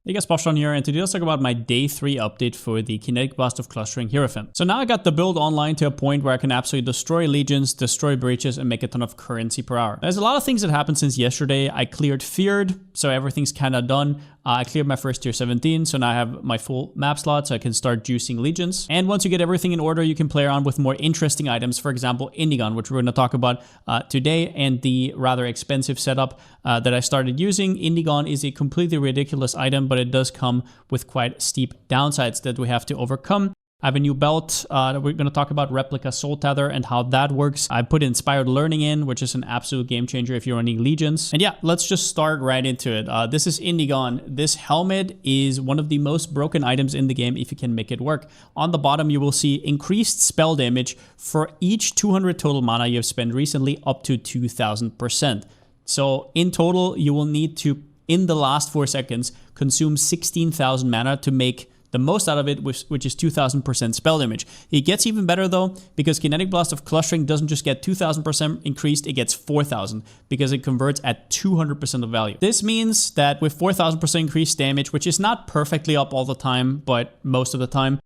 Hey guys, Palsteron here, and today let's talk about my day 3 update for the Kinetic Blast of Clustering Hierophant. So now I got the build online to a point where I can absolutely destroy legions, destroy breaches, and make a ton of currency per hour. There's a lot of things that happened since yesterday. I cleared Feared, so everything's kind of done. I cleared my first tier 17, so now I have my full map slot, so I can start juicing legions. And once you get everything in order, you can play around with more interesting items. For example, Indigon, which we're going to talk about today, and the rather expensive setup that I started using. Indigon is a completely ridiculous item, but it does come with quite steep downsides that we have to overcome. I have a new belt that we're going to talk about, Replica Soul Tether, and how that works. I put Inspired Learning in, which is an absolute game changer if you're running legions. And yeah, let's just start right into it. This is Indigon. This helmet is one of the most broken items in the game if you can make it work. On the bottom, you will see increased spell damage for each 200 total mana you have spent recently, up to 2000%. So in total, you will need to, in the last 4 seconds, consume 16,000 mana to make the most out of it, which is 2000% spell damage. It gets even better though, because Kinetic Blast of Clustering doesn't just get 2000% increased, it gets 4000 because it converts at 200% of value. This means that with 4000% increased damage, which is not perfectly up all the time, but most of the time,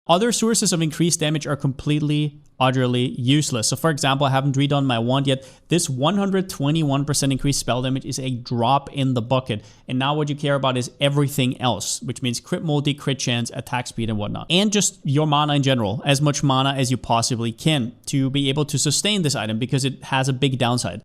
other sources of increased damage are completely, utterly useless. So for example, I haven't redone my wand yet. This 121% increased spell damage is a drop in the bucket. And now what you care about is everything else, which means crit multi, crit chance, attack speed, and whatnot. And just your mana in general, as much mana as you possibly can to be able to sustain this item, because it has a big downside.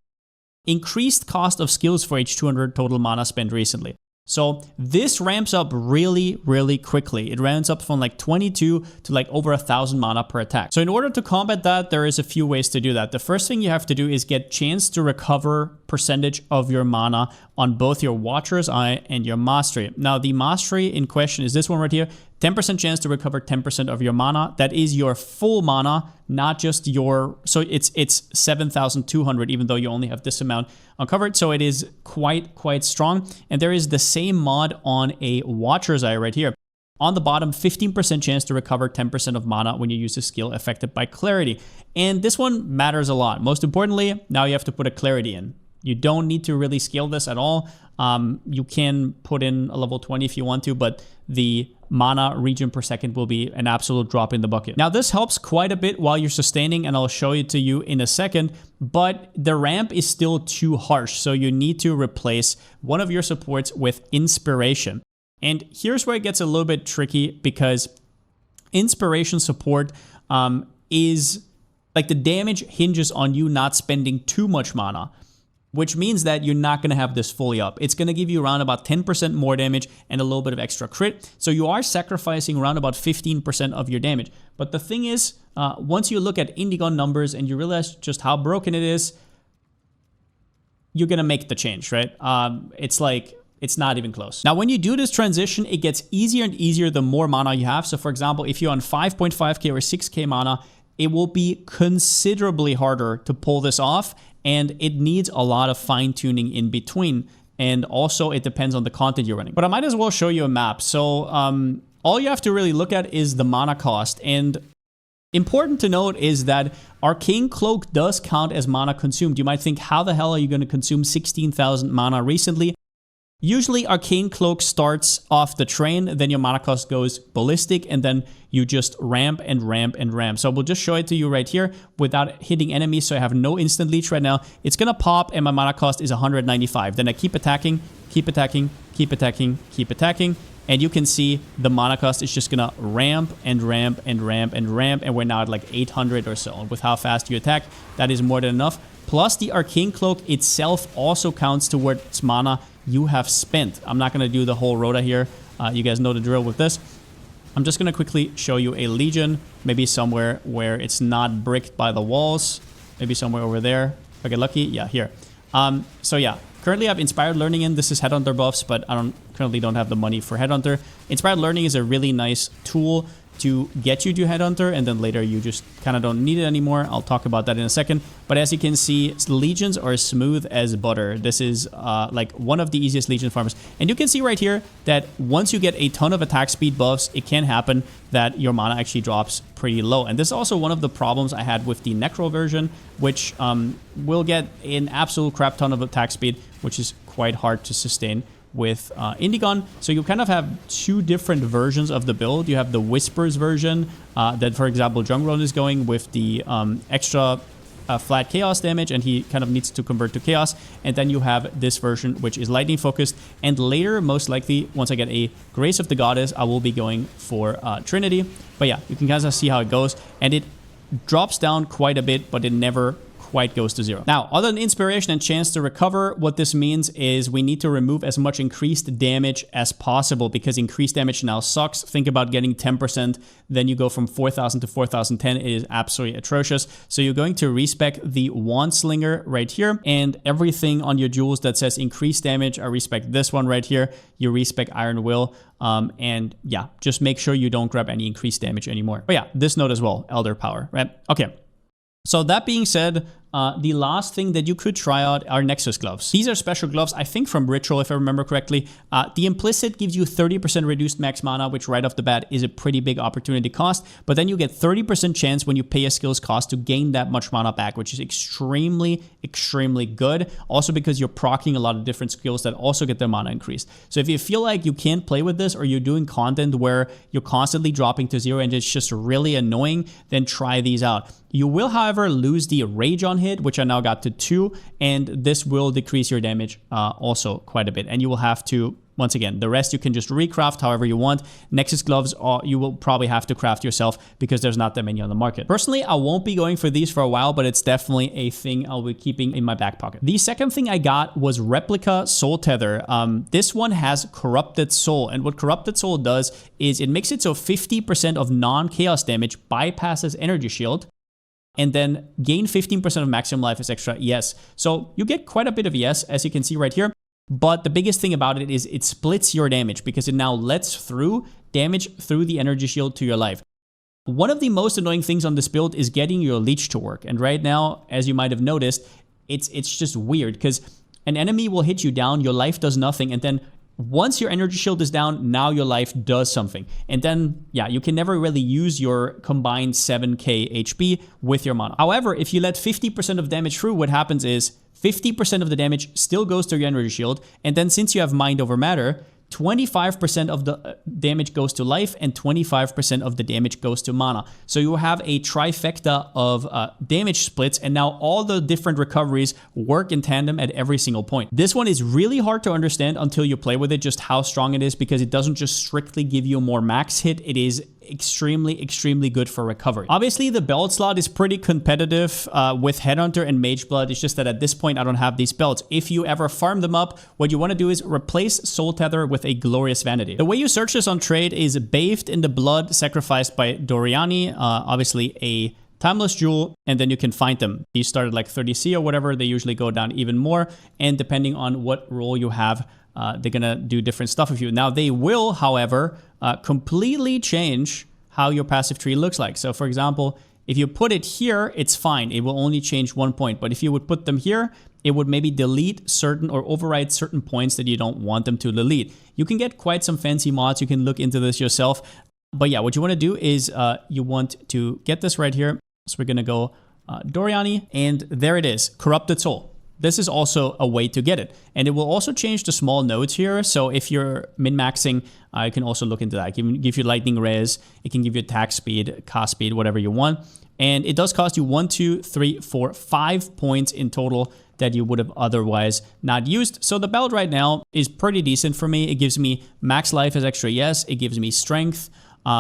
Increased cost of skills for each 200 total mana spent recently. So this ramps up really, really quickly. It ramps up from like 22 to like over 1000 mana per attack. So in order to combat that, there is a few ways to do that. The first thing you have to do is get chance to recover percentage of your mana on both your Watcher's Eye and your Mastery. Now the Mastery in question is this one right here. 10% chance to recover 10% of your mana. That is your full mana, not just your... So it's 7,200, even though you only have this amount uncovered. So it is quite strong. And there is the same mod on a Watcher's Eye right here. On the bottom, 15% chance to recover 10% of mana when you use a skill affected by Clarity. And this one matters a lot. Most importantly, now you have to put a Clarity in. You don't need to really scale this at all. You can put in a level 20 if you want to, but the mana regen per second will be an absolute drop in the bucket. Now this helps quite a bit while you're sustaining, and I'll show it to you in a second, but the ramp is still too harsh, so you need to replace one of your supports with Inspiration. And here's where it gets a little bit tricky, because Inspiration support is like the damage hinges on you not spending too much mana, which means that you're not going to have this fully up. It's going to give you around about 10% more damage and a little bit of extra crit. So you are sacrificing around about 15% of your damage. But the thing is, once you look at Indigon numbers and you realize just how broken it is, you're going to make the change, right? It's like... It's not even close. Now, when you do this transition, it gets easier and easier the more mana you have. So for example, if you're on 5.5k or 6k mana, it will be considerably harder to pull this off, and it needs a lot of fine-tuning in between. And also, it depends on the content you're running. But I might as well show you a map. So all you have to really look at is the mana cost. And important to note is that Arcane Cloak does count as mana consumed. You might think, how the hell are you going to consume 16,000 mana recently? Usually Arcane Cloak starts off the train, then your mana cost goes ballistic, and then you just ramp and ramp and ramp. So we'll just show it to you right here without hitting enemies, so I have no instant leech right now. It's gonna pop and my mana cost is 195. Then I keep attacking, keep attacking, keep attacking, keep attacking, and you can see the mana cost is just gonna ramp and ramp and ramp and ramp, and we're now at like 800 or so. With how fast you attack, that is more than enough. Plus the Arcane Cloak itself also counts towards mana you have spent. I'm not going to do the whole rota here. You guys know the drill with this. I'm just going to quickly show you a Legion, maybe somewhere where it's not bricked by the walls. Maybe somewhere over there. If I get lucky, yeah, here. So yeah, currently I have Inspired Learning in. This is Headhunter buffs, but I currently don't have the money for Headhunter. Inspired Learning is a really nice tool to get you to Headhunter, and then later you just kind of don't need it anymore. I'll talk about that in a second. But as you can see, legions are smooth as butter. This is like one of the easiest legion farms. And you can see right here that once you get a ton of attack speed buffs, it can happen that your mana actually drops pretty low. And this is also one of the problems I had with the Necro version, which will get an absolute crap ton of attack speed, which is quite hard to sustain with Indigon. So you kind of have two different versions of the build. You have the Whispers version that, for example, Jungron is going with the extra flat chaos damage, and he kind of needs to convert to chaos. And then you have this version, which is lightning focused. And later, most likely, once I get a Grace of the Goddess, I will be going for Trinity. But yeah, you can kind of see how it goes. And it drops down quite a bit, but it never quite goes to 0. Now, other than inspiration and chance to recover, what this means is we need to remove as much increased damage as possible, because increased damage now sucks. Think about getting 10%, then you go from 4,000 to 4,010. It is absolutely atrocious. So you're going to respec the Wand Slinger right here, and everything on your jewels that says increased damage, I respec this one right here. You respec Iron Will, and yeah, just make sure you don't grab any increased damage anymore. But yeah, this node as well, Elder Power, right? Okay. So that being said, the last thing that you could try out are Nexus gloves. These are special gloves, I think from Ritual, if I remember correctly. The implicit gives you 30% reduced max mana, which right off the bat is a pretty big opportunity cost. But then you get 30% chance when you pay a skills cost to gain that much mana back, which is extremely, extremely good. Also because you're proccing a lot of different skills that also get their mana increased. So if you feel like you can't play with this, or you're doing content where you're constantly dropping to 0 and it's just really annoying, then try these out. You will, however, lose the Rage on hit, which I now got to 2, and this will decrease your damage also quite a bit. And you will have to, once again, the rest you can just recraft however you want. Nexus gloves, you will probably have to craft yourself because there's not that many on the market. Personally, I won't be going for these for a while, but it's definitely a thing I'll be keeping in my back pocket. The second thing I got was Replica Soul Tether. This one has Corrupted Soul, and what Corrupted Soul does is it makes it so 50% of non-chaos damage bypasses Energy Shield, and then gain 15% of maximum life as extra ES. So you get quite a bit of ES, as you can see right here. But the biggest thing about it is it splits your damage, because it now lets through damage through the energy shield to your life. One of the most annoying things on this build is getting your leech to work. And right now, as you might have noticed, it's just weird, because an enemy will hit you down, your life does nothing, and then once your energy shield is down, now your life does something. And then, yeah, you can never really use your combined 7k HP with your mana. However, if you let 50% of damage through, what happens is 50% of the damage still goes to your energy shield. And then since you have Mind Over Matter, 25% of the damage goes to life and 25% of the damage goes to mana. So you have a trifecta of damage splits, and now all the different recoveries work in tandem at every single point. This one is really hard to understand until you play with it, just how strong it is, because it doesn't just strictly give you more max hit, it is extremely good for recovery. Obviously, the belt slot is pretty competitive with Headhunter and Mageblood. It's just that at this point, I don't have these belts. If you ever farm them up, what you want to do is replace Soul Tether with a Glorious Vanity. The way you search this on trade is bathed in the blood sacrificed by Doriani, obviously a timeless jewel, and then you can find them. These start at like 30C or whatever. They usually go down even more, and depending on what role you have, they're gonna do different stuff with you. Now, they will, however, completely change how your passive tree looks like. So, for example, if you put it here, it's fine. It will only change 1 point. But if you would put them here, it would maybe delete certain or override certain points that you don't want them to delete. You can get quite some fancy mods. You can look into this yourself. But yeah, what you want to do is you want to get this right here. So we're gonna go Doriani, and there it is, Corrupted Soul. This is also a way to get it. And it will also change the small nodes here. So if you're min-maxing, you can also look into that. It can give you lightning res, it can give you attack speed, cast speed, whatever you want. And it does cost you 1, 2, 3, 4, 5 points in total that you would have otherwise not used. So the belt right now is pretty decent for me. It gives me max life as extra yes, it gives me strength.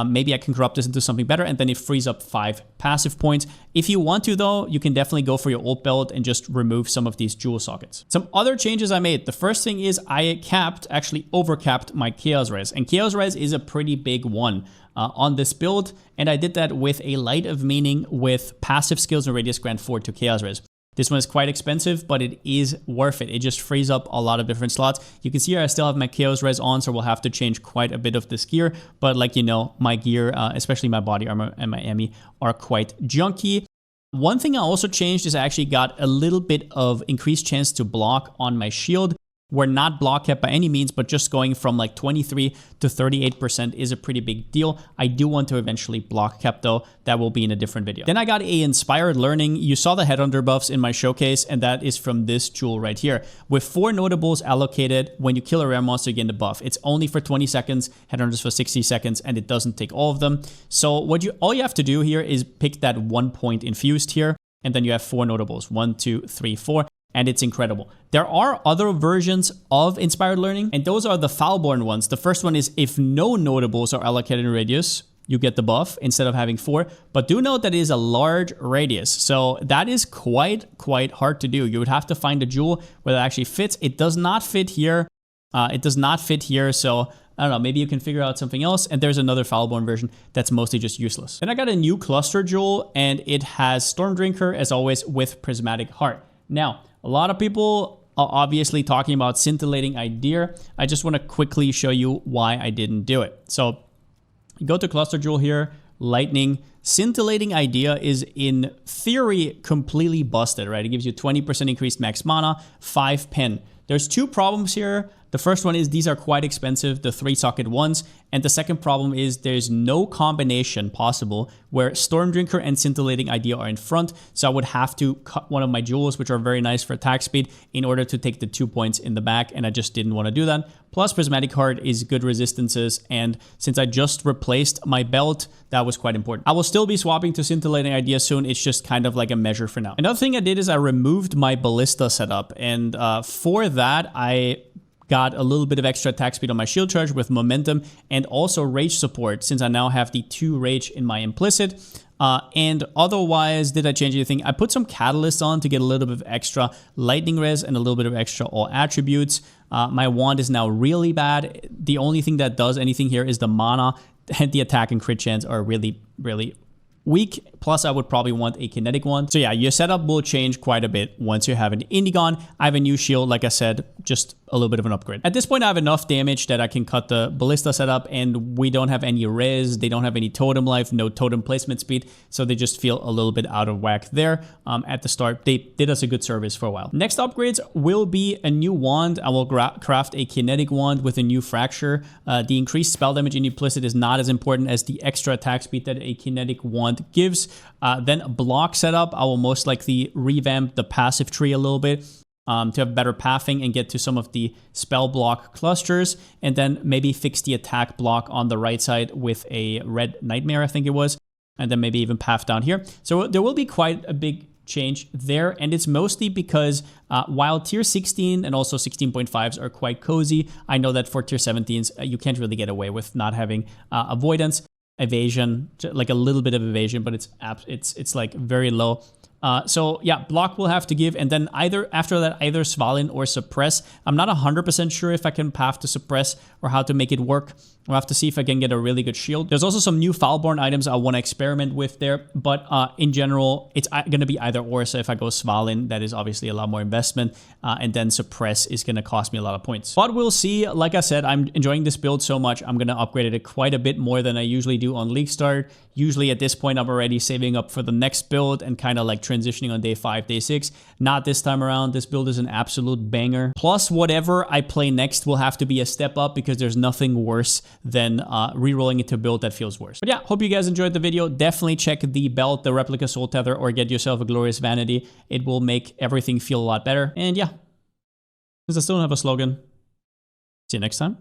Maybe I can corrupt this into something better, and then it frees up 5 passive points. If you want to, though, you can definitely go for your old belt and just remove some of these jewel sockets. Some other changes I made. The first thing is I actually overcapped my Chaos Res, and Chaos Res is a pretty big one on this build, and I did that with a Light of Meaning with passive skills and Radius Grant 4 to Chaos Res. This one is quite expensive, but it is worth it. It just frees up a lot of different slots. You can see here I still have my Chaos Res on, so we'll have to change quite a bit of this gear. But like you know, my gear, especially my body armor and my Emmy, are quite junky. One thing I also changed is I actually got a little bit of increased chance to block on my shield, We're not block kept by any means, but just going from like 23 to 38% is a pretty big deal. I do want to eventually block kept though. That will be in a different video. Then I got a inspired learning. You saw the headhunter buffs in my showcase, and that is from this jewel right here. With 4 notables allocated, when you kill a rare monster, you get the buff. It's only for 20 seconds, headhunters for 60 seconds, and it doesn't take all of them. So all you have to do here is pick that 1 point infused here, and then you have 4 notables, 1, 2, 3, 4. And it's incredible. There are other versions of Inspired Learning, and those are the Foulborn ones. The first one is if no notables are allocated in radius, you get the buff instead of having 4. But do note that it is a large radius, so that is quite hard to do. You would have to find a jewel where that actually fits. It does not fit here. So I don't know, maybe you can figure out something else. And there's another Foulborn version that's mostly just useless. Then I got a new cluster jewel, and it has Stormdrinker as always with Prismatic Heart. Now, a lot of people are obviously talking about Scintillating Idea. I just want to quickly show you why I didn't do it. So you go to Cluster Jewel here, Lightning. Scintillating Idea is in theory completely busted, right? It gives you 20% increased max mana, 5 pen. There's 2 problems here. The first one is these are quite expensive, the 3-socket ones. And the second problem is there's no combination possible where Stormdrinker and Scintillating Idea are in front. So I would have to cut one of my jewels, which are very nice for attack speed, in order to take the 2 points in the back. And I just didn't want to do that. Plus Prismatic Heart is good resistances. And since I just replaced my belt, that was quite important. I will still be swapping to Scintillating Idea soon. It's just kind of like a measure for now. Another thing I did is I removed my Ballista setup. And for that, I got a little bit of extra attack speed on my shield charge with momentum and also rage support, since I now have the 2 rage in my implicit. And otherwise, did I change anything? I put some catalysts on to get a little bit of extra lightning res and a little bit of extra all attributes. My wand is now really bad. The only thing that does anything here is the mana, and the attack and crit chance are really weak. Plus, I would probably want a kinetic one. So yeah, your setup will change quite a bit once you have an Indigon. I have a new shield, like I said, just a little bit of an upgrade. At this point, I have enough damage that I can cut the Ballista setup, and we don't have any res, they don't have any totem life, no totem placement speed, so they just feel a little bit out of whack there. At the start, they did us a good service for a while. Next upgrades will be a new wand. I will craft a kinetic wand with a new fracture. The increased spell damage in implicit is not as important as the extra attack speed that a kinetic wand gives. Then block setup, I will most likely revamp the passive tree a little bit to have better pathing and get to some of the spell block clusters, and then maybe fix the attack block on the right side with a red nightmare, I think it was, and then maybe even path down here. So there will be quite a big change there, and it's mostly because while tier 16 and also 16.5s are quite cozy, I know that for tier 17s you can't really get away with not having avoidance, evasion, like a little bit of evasion, but it's like very low. So yeah, block will have to give, and then after that, either Svalin or Suppress. I'm not 100% sure if I can path to Suppress or how to make it work. We'll have to see if I can get a really good shield. There's also some new Foulborn items I want to experiment with there, but in general, it's going to be either or. So if I go Svalin, that is obviously a lot more investment, and then Suppress is going to cost me a lot of points. But we'll see. Like I said, I'm enjoying this build so much, I'm going to upgrade it quite a bit more than I usually do on League Start. Usually at this point, I'm already saving up for the next build and kind of like transitioning on day 5, day 6. Not this time around. This build is an absolute banger. Plus, whatever I play next will have to be a step up, because there's nothing worse than rerolling it to a build that feels worse. But yeah, hope you guys enjoyed the video. Definitely check the belt, the Replica Soul Tether, or get yourself a glorious Vanity. It will make everything feel a lot better. And yeah, since I still don't have a slogan, see you next time.